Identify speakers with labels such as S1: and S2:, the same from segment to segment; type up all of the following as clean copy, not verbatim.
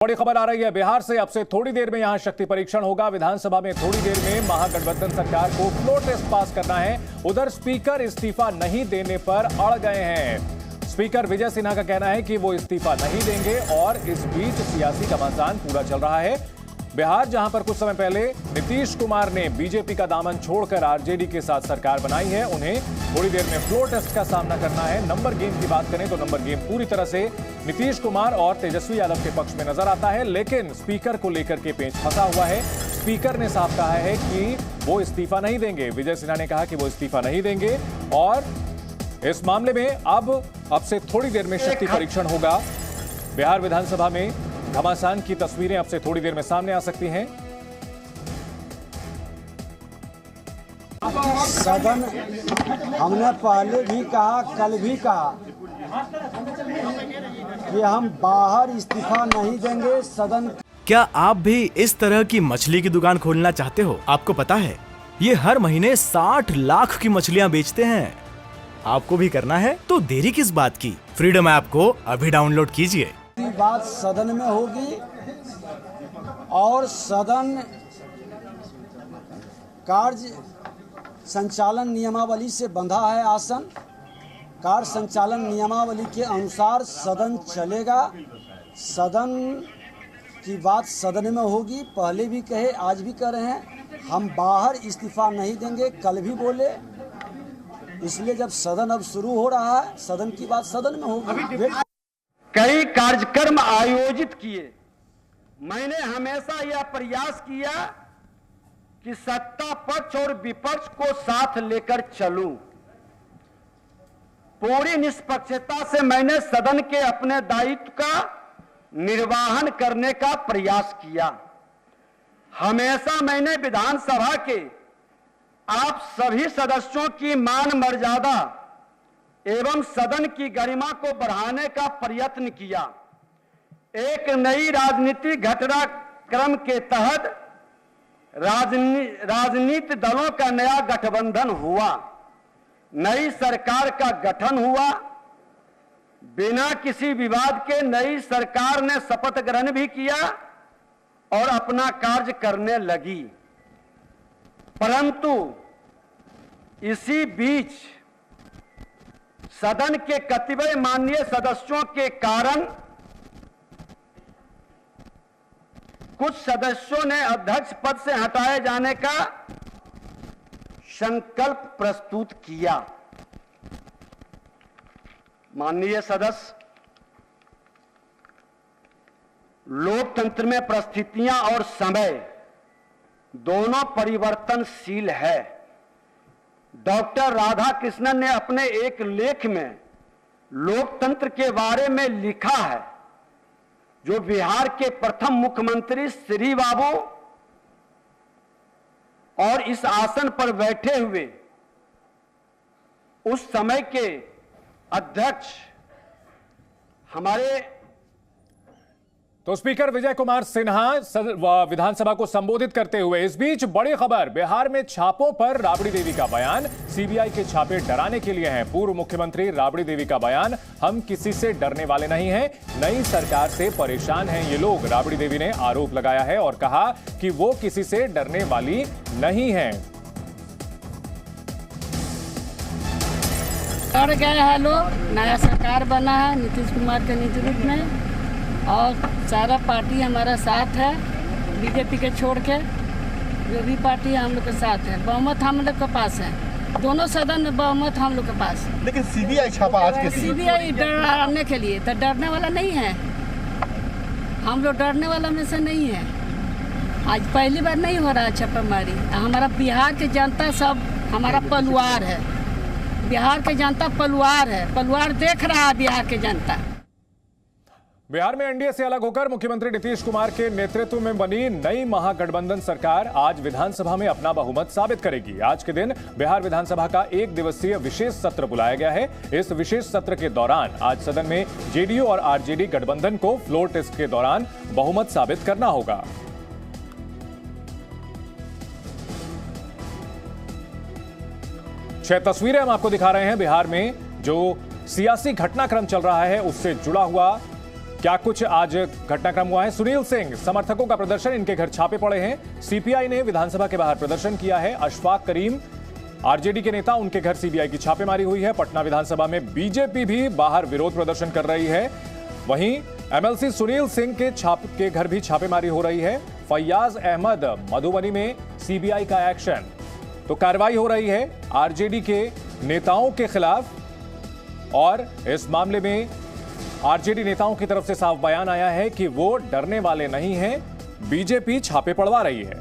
S1: बड़ी खबर आ रही है बिहार से। अब से थोड़ी देर में यहां शक्ति परीक्षण होगा। विधानसभा में थोड़ी देर में महागठबंधन सरकार को फ्लोर टेस्ट पास करना है। उधर स्पीकर इस्तीफा नहीं देने पर अड़ गए हैं। स्पीकर विजय सिन्हा का कहना है कि वो इस्तीफा नहीं देंगे और इस बीच सियासी घमासान पूरा चल रहा है। बिहार जहां पर कुछ समय पहले नीतीश कुमार ने बीजेपी का दामन छोड़कर आरजेडी के साथ सरकार बनाई है, उन्हें थोड़ी देर में फ्लोर टेस्ट का सामना करना है। नंबर गेम की बात करें तो नंबर गेम पूरी तरह से नीतीश कुमार और तेजस्वी यादव के पक्ष में नजर आता है, लेकिन स्पीकर को लेकर के पेंच फंसा हुआ है। स्पीकर ने साफ कहा है कि वो इस्तीफा नहीं देंगे। विजय सिन्हा ने कहा कि वो इस्तीफा नहीं देंगे और इस मामले में अब से थोड़ी देर में शक्ति परीक्षण होगा। बिहार विधानसभा में घमासान की तस्वीरें अब से थोड़ी देर में सामने आ सकती हैं।
S2: सदन हमने पहले भी कहा, कल भी कहा कि हम बाहर इस्तीफा नहीं देंगे। सदन
S3: क्या आप भी इस तरह की मछली की दुकान खोलना चाहते हो? आपको पता है ये हर महीने 60 लाख की मछलियां बेचते हैं। आपको भी करना है तो देरी किस बात की? फ्रीडम ऐप को अभी डाउनलोड कीजिए।
S2: बात सदन में होगी और सदन कार्य संचालन नियमावली से बंधा है आसन। कार्य संचालन नियमावली के अनुसार सदन चलेगा। सदन की बात सदन में होगी। पहले भी कहे, आज भी कह रहे हैं, हम बाहर इस्तीफा नहीं देंगे। कल भी बोले। इसलिए जब सदन अब शुरू हो रहा है, सदन की बात सदन में होगी।
S4: कई कार्यक्रम आयोजित किए। मैंने हमेशा यह प्रयास किया कि सत्ता पक्ष और विपक्ष को साथ लेकर चलूं। पूरी निष्पक्षता से मैंने सदन के अपने दायित्व का निर्वहन करने का प्रयास किया। हमेशा मैंने विधानसभा के आप सभी सदस्यों की मान मर्यादा एवं सदन की गरिमा को बढ़ाने का प्रयत्न किया। एक नई राजनीतिक घटनाक्रम के तहत राजनीतिक दलों का नया गठबंधन हुआ। नई सरकार का गठन हुआ। बिना किसी विवाद के नई सरकार ने शपथ ग्रहण भी किया और अपना कार्य करने लगी। परंतु इसी बीच सदन के कतिपय माननीय सदस्यों के कारण कुछ सदस्यों ने अध्यक्ष पद से हटाए जाने का संकल्प प्रस्तुत किया। माननीय सदस्य, लोकतंत्र में परिस्थितियां और समय दोनों परिवर्तनशील है। डॉक्टर राधाकृष्णन ने अपने एक लेख में लोकतंत्र के बारे में लिखा है, जो बिहार के प्रथम मुख्यमंत्री श्री बाबू और इस आसन पर बैठे हुए उस समय के अध्यक्ष हमारे
S1: तो स्पीकर विजय कुमार सिन्हा विधानसभा को संबोधित करते हुए। इस बीच बड़ी खबर, बिहार में छापों पर राबड़ी देवी का बयान। सीबीआई के छापे डराने के लिए हैं। पूर्व मुख्यमंत्री राबड़ी देवी का बयान, हम किसी से डरने वाले नहीं हैं, नई सरकार से परेशान हैं ये लोग। राबड़ी देवी ने आरोप लगाया है और कहा कि वो किसी से डरने वाली नहीं है।
S5: डर गए हैं लोग। नया सरकार बना है नीतीश कुमार के नेतृत्व में और सारा पार्टी हमारा साथ है। बीजेपी के छोड़ के जो भी पार्टी हम लोग के साथ है। बहुमत हम लोग के पास है। दोनों सदन में बहुमत हम लोग के पास।
S6: लेकिन सीबीआई छापा आज के
S5: सीबीआई डराने के लिए तो डरने वाला नहीं है। हम लोग डरने वाला में से नहीं है। आज पहली बार नहीं हो रहा है छापेमारी। हमारा बिहार की जनता सब हमारा पलवार है। बिहार की जनता पलवार है। पलवार देख रहा है बिहार की जनता।
S1: बिहार में एनडीए से अलग होकर मुख्यमंत्री नीतीश कुमार के नेतृत्व में बनी नई महागठबंधन सरकार आज विधानसभा में अपना बहुमत साबित करेगी। आज के दिन बिहार विधानसभा का 1 दिवसीय विशेष सत्र बुलाया गया है। इस विशेष सत्र के दौरान आज सदन में जेडीयू और आरजेडी गठबंधन को फ्लोर टेस्ट के दौरान बहुमत साबित करना होगा। छह तस्वीरें हम आपको दिखा रहे हैं बिहार में जो सियासी घटनाक्रम चल रहा है उससे जुड़ा हुआ क्या कुछ आज घटनाक्रम हुआ है? सुनील सिंह समर्थकों का प्रदर्शन, इनके घर छापे पड़े हैं। सीपीआई ने विधानसभा के बाहर प्रदर्शन किया है। अशफाक करीम आरजेडी के नेता, उनके घर सीबीआई की छापेमारी हुई है। पटना विधानसभा में बीजेपी भी बाहर विरोध प्रदर्शन कर रही है। वहीं एमएलसी सुनील सिंह के घर भी छापेमारी हो रही है। फैयाज अहमद मधुबनी में सीबीआई का एक्शन, तो कार्रवाई हो रही है आरजेडी के नेताओं के खिलाफ। और इस मामले में आरजेडी नेताओं की तरफ से साफ बयान आया है कि वो डरने वाले नहीं हैं, बीजेपी छापे पड़वा रही है।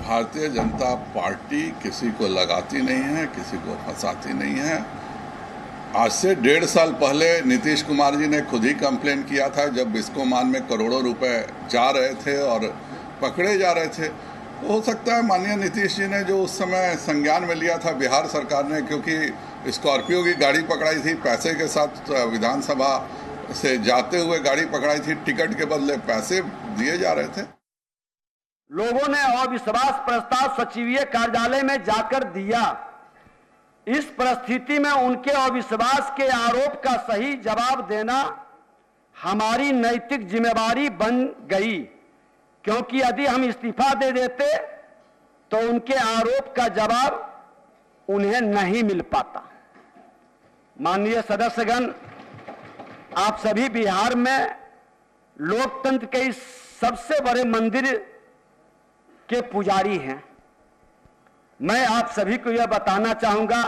S7: भारतीय जनता पार्टी किसी को लगाती नहीं है, किसी को फंसाती नहीं है। आज से 1.5 साल पहले नीतीश कुमार जी ने खुद ही कंप्लेन किया था, जब बिस्कोमान में करोड़ों रुपए जा रहे थे और पकड़े जा रहे थे। हो सकता है माननीय नीतीश जी ने जो उस समय संज्ञान में लिया था बिहार सरकार ने, क्योंकि स्कॉर्पियो की गाड़ी पकड़ाई थी, पैसे के साथ विधानसभा से जाते हुए गाड़ी पकड़ाई थी, टिकट के बदले पैसे दिए जा रहे थे।
S4: लोगों ने अविश्वास प्रस्ताव सचिवीय कार्यालय में जाकर दिया। इस परिस्थिति में उनके अविश्वास के आरोप का सही जवाब देना हमारी नैतिक जिम्मेवारी बन गई, क्योंकि यदि हम इस्तीफा दे देते तो उनके आरोप का जवाब उन्हें नहीं मिल पाता। माननीय सदस्यगण, आप सभी बिहार में लोकतंत्र के इस सबसे बड़े मंदिर के पुजारी हैं। मैं आप सभी को यह बताना चाहूंगा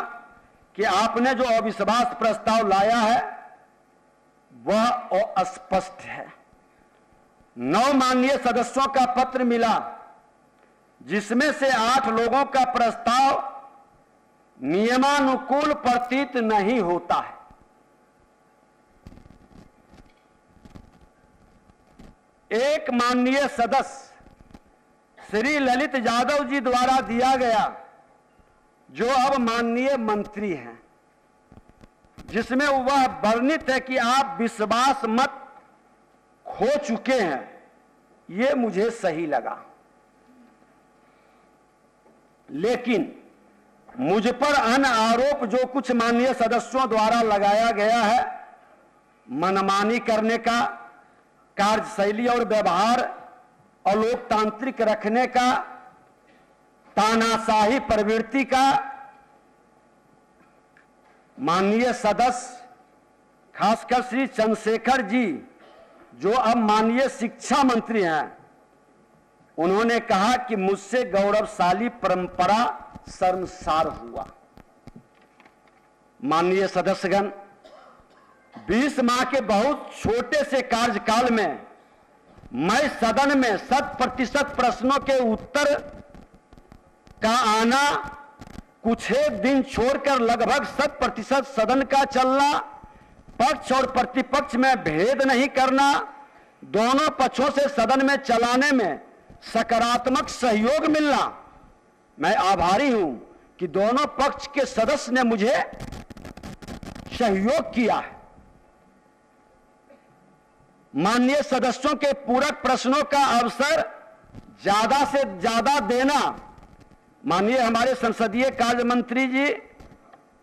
S4: कि आपने जो अविश्वास प्रस्ताव लाया है वह अस्पष्ट है। 9 माननीय सदस्यों का पत्र मिला, जिसमें से 8 लोगों का प्रस्ताव नियमानुकूल प्रतीत नहीं होता है। एक माननीय सदस्य श्री ललित यादव जी द्वारा दिया गया, जो अब माननीय मंत्री हैं, जिसमें वह वर्णित है कि आप विश्वास मत खो चुके हैं। यह मुझे सही लगा, लेकिन मुझ पर अन्य आरोप जो कुछ माननीय सदस्यों द्वारा लगाया गया है, मनमानी करने का, कार्यशैली और व्यवहार अलोकतांत्रिक रखने का, तानाशाही प्रवृत्ति का, माननीय सदस्य खासकर श्री चंद्रशेखर जी, जो अब माननीय शिक्षा मंत्री हैं, उन्होंने कहा कि मुझसे गौरवशाली परंपरा शर्मसार हुआ। माननीय सदस्यगण, 20 माह के बहुत छोटे से कार्यकाल में मैं सदन में 100% प्रश्नों के उत्तर का आना, कुछ एक दिन छोड़कर लगभग 100% सदन का चलना, पक्ष और प्रतिपक्ष में भेद नहीं करना, दोनों पक्षों से सदन में चलाने में सकारात्मक सहयोग मिलना, मैं आभारी हूं कि दोनों पक्ष के सदस्य ने मुझे सहयोग किया है। माननीय सदस्यों के पूरक प्रश्नों का अवसर ज्यादा से ज्यादा देना, माननीय हमारे संसदीय कार्य मंत्री जी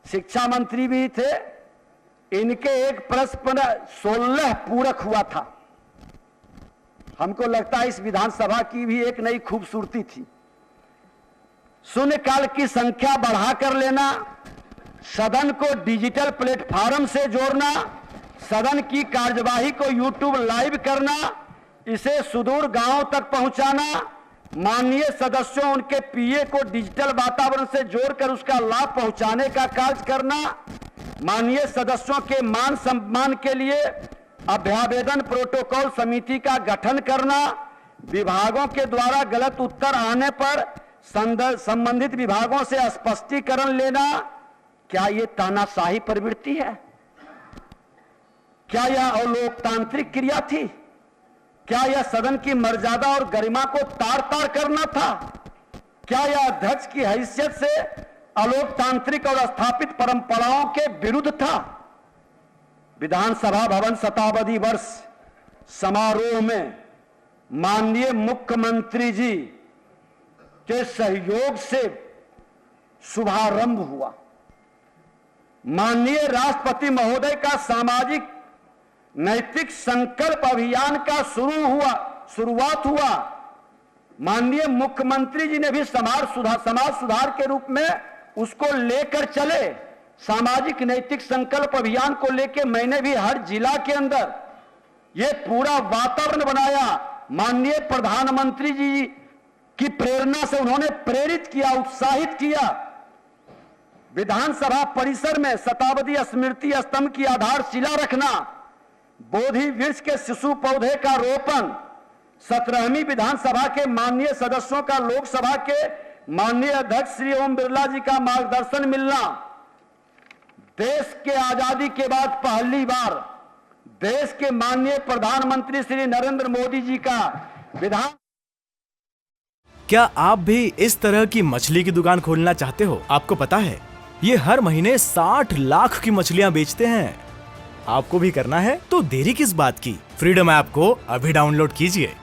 S4: शिक्षा मंत्री भी थे, इनके एक प्रश्न पर 16 पूरक हुआ था। हमको लगता है इस विधानसभा की भी एक नई खूबसूरती थी। शून्यकाल की संख्या बढ़ाकर लेना, सदन को डिजिटल प्लेटफॉर्म से जोड़ना, सदन की कार्यवाही को यूट्यूब लाइव करना, इसे सुदूर गांव तक पहुंचाना, माननीय सदस्यों उनके पीए को डिजिटल वातावरण से जोड़कर उसका लाभ पहुंचाने का कार्य करना, माननीय सदस्यों के मान सम्मान के लिए अभ्यावेदन प्रोटोकॉल समिति का गठन करना, विभागों के द्वारा गलत उत्तर आने पर संबंधित विभागों से स्पष्टीकरण लेना। क्या यह तानाशाही प्रवृत्ति है? क्या यह अलोकतांत्रिक क्रिया थी? क्या यह सदन की मर्यादा और गरिमा को तार तार करना था? क्या यह अध्यक्ष की हैसियत से अलोकतांत्रिक और स्थापित परंपराओं के विरुद्ध था? विधानसभा भवन शताब्दी वर्ष समारोह में माननीय मुख्यमंत्री जी के सहयोग से शुभारंभ हुआ। माननीय राष्ट्रपति महोदय का सामाजिक नैतिक संकल्प अभियान का शुरुआत हुआ। माननीय मुख्यमंत्री जी ने भी समाज सुधार के रूप में उसको लेकर चले। सामाजिक नैतिक संकल्प अभियान को लेकर मैंने भी हर जिला के अंदर ये पूरा वातावरण बनाया। माननीय प्रधानमंत्री जी की प्रेरणा से उन्होंने प्रेरित किया, उत्साहित किया। विधानसभा परिसर में शताब्दी स्मृति स्तंभ की आधारशिला रखना, बोधि वृक्ष के शिशु पौधे का रोपण, 17वीं विधानसभा के माननीय सदस्यों का लोकसभा के माननीय अध्यक्ष श्री ओम बिरला जी का मार्गदर्शन मिलना, देश के आजादी के बाद पहली बार देश के माननीय प्रधानमंत्री श्री नरेंद्र मोदी जी का विधान।
S3: क्या आप भी इस तरह की मछली की दुकान खोलना चाहते हो? आपको पता है ये हर महीने 60 लाख की मछलियां बेचते हैं। आपको भी करना है तो देरी किस बात की? फ्रीडम ऐप को अभी डाउनलोड कीजिए।